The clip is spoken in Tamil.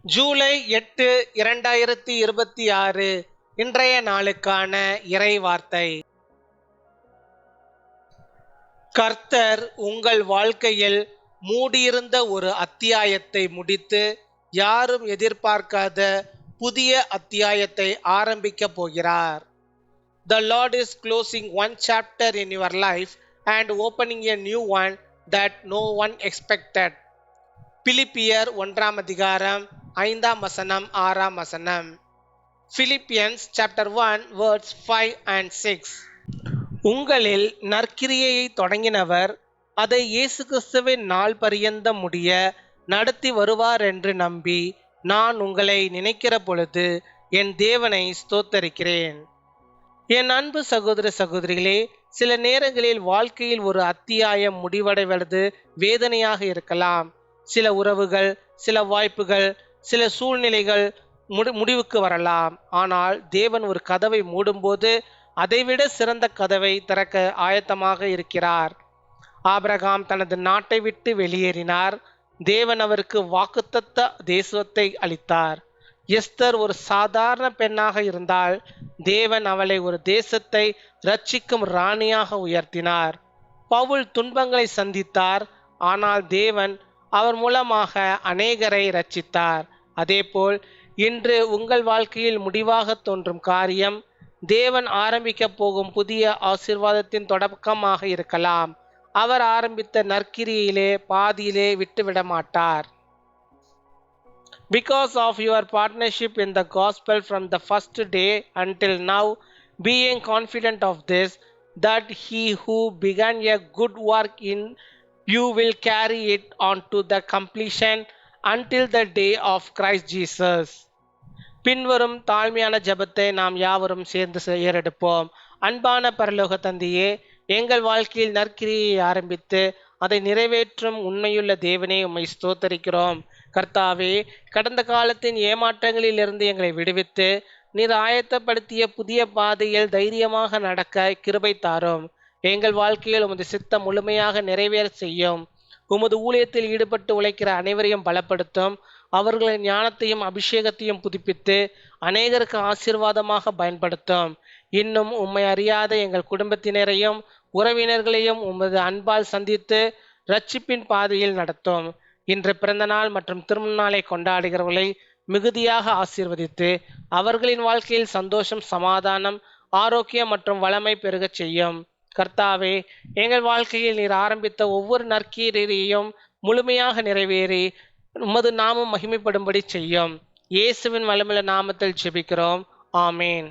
ஜூலை 8, 2026 இன்றைய நாளுக்கான இறை வார்த்தை. கர்த்தர் உங்கள் வாழ்க்கையில் மூடியிருந்த ஒரு அத்தியாயத்தை முடித்து யாரும் எதிர்பார்க்காத புதிய அத்தியாயத்தை ஆரம்பிக்க போகிறார். The Lord is closing one chapter in your life and opening a new one that no one expected. பிலிப்பியர் 1 அதிகாரம் 5 வசனம் 6 வசனம். Philippians chapter 1 verse 5 and 6. உங்களில் நற்கிரியையை தொடங்கினவர் அதை இயேசு கிறிஸ்துவின் நாள் பரியந்தம் முடிய நடத்தி வருவார் என்று நம்பி நான் உங்களை நினைக்கிற பொழுது என் தேவனை ஸ்தோத்தரிக்கிறேன். என் அன்பு சகோதர சகோதரிகளே, சில நேரங்களில் வாழ்க்கையில் ஒரு அத்தியாயம் முடிவடைவது வேதனையாக இருக்கலாம். சில உறவுகள், சில வாய்ப்புகள், சில சூழ்நிலைகள் முடிவுக்கு வரலாம். ஆனால் தேவன் ஒரு கதவை மூடும்போது அதைவிட சிறந்த கதவை திறக்க ஆயத்தமாக இருக்கிறார். ஆபிரகாம் தனது நாட்டை விட்டு வெளியேறினார். தேவன் அவருக்கு வாக்குத்தத்த தேசத்தை அளித்தார். எஸ்தர் ஒரு சாதாரண பெண்ணாக இருந்தால் தேவன் அவளை ஒரு தேசத்தை ரட்சிக்கும் ராணியாக உயர்த்தினார். பவுல் துன்பங்களை சந்தித்தார். ஆனால் தேவன் அவர் மூலமாக அநேகரை ரட்சித்தார். அதேபோல் இன்று உங்கள் வாழ்க்கையில் முடிவாக தோன்றும் காரியம் தேவன் ஆரம்பிக்க போகும் புதிய ஆசீர்வாதத்தின் தொடக்கமாக இருக்கலாம். அவர் ஆரம்பித்த நற்கிரியிலே பாதியிலே விட்டுவிட மாட்டார். Because of your partnership in the gospel from the first day until now, being confident of this, that he who began a good work in you will carry it on to the completion until the day of Christ Jesus. பின்வரும் தாழ்மையான ஜெபத்தை நாம் யாவரும் சேர்ந்து ஏறெடுப்போம். அன்பான பரலோக தந்தையே, எங்கள் வாழ்க்கையில் நற்கிரியை ஆரம்பித்து அதை நிறைவேற்றும் உண்மையுள்ள தேவனே, உம்மை ஸ்தோத்தரிக்கிறோம். கர்த்தாவே, கடந்த காலத்தின் ஏமாற்றங்களில் இருந்து எங்களை விடுவித்து நீர் ஆயத்தப்படுத்திய புதிய பாதையில் தைரியமாக நடக்க கிருபை தாரும். எங்கள் வாழ்க்கையில் உமது சித்தம் முழுமையாக நிறைவேற செய்யும். உமது ஊழியத்தில் ஈடுபட்டு உழைக்கிற அனைவரையும் பலப்படுத்தும். அவர்களின் ஞானத்தையும் அபிஷேகத்தையும் புதுப்பித்து அநேகருக்கு ஆசீர்வாதமாக பயன்படுத்தும். இன்னும் உம்மை அறியாத எங்கள் குடும்பத்தினரையும் உறவினர்களையும் உமது அன்பால் சந்தித்து ரட்சிப்பின் பாதையில் நடத்தும். இன்று பிறந்த நாள் மற்றும் திருமண நாளை கொண்டாடுகிறவர்களை மிகுதியாக ஆசீர்வதித்து அவர்களின் வாழ்க்கையில் சந்தோஷம், சமாதானம், ஆரோக்கியம் மற்றும் வளமை பெருகச் செய்யும். கர்த்தாவே, எங்கள் வாழ்க்கையில் நீர் ஆரம்பித்த ஒவ்வொரு நற்கிரியையும் முழுமையாக நிறைவேறி உமது நாமம் மகிமைப்படும்படி செய்யும். இயேசுவின் வல்லமையுள்ள நாமத்தில் ஜெபிக்கிறோம். ஆமேன்.